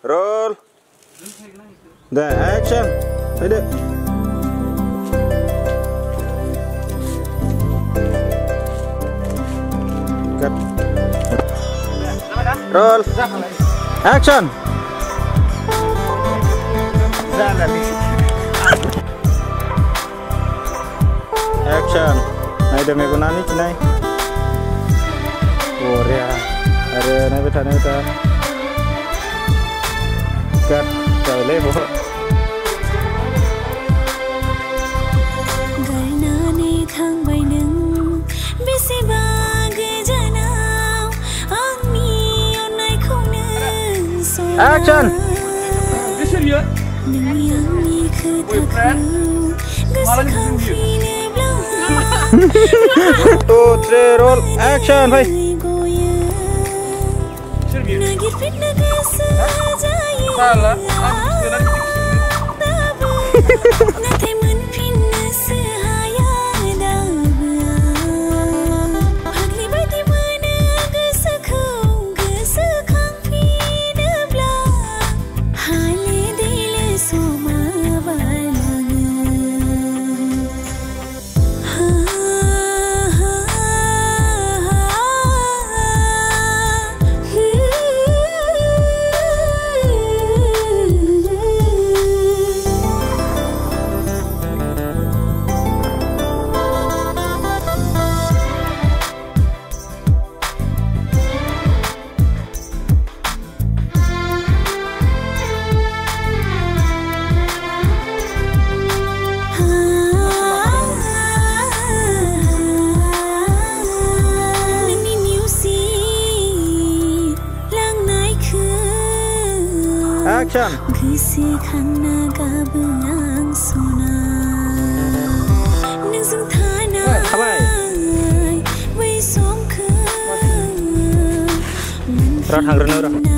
Roll. The action. Ayo. Cut. Roll. Action. Action. Nah, udah menggunakan ini cenai. Korea. Ada naik beta. Cut. Jauh lebar. Action. Two, three, roll. Action, bhai. Salah. Action. Apa? Rot hang renur.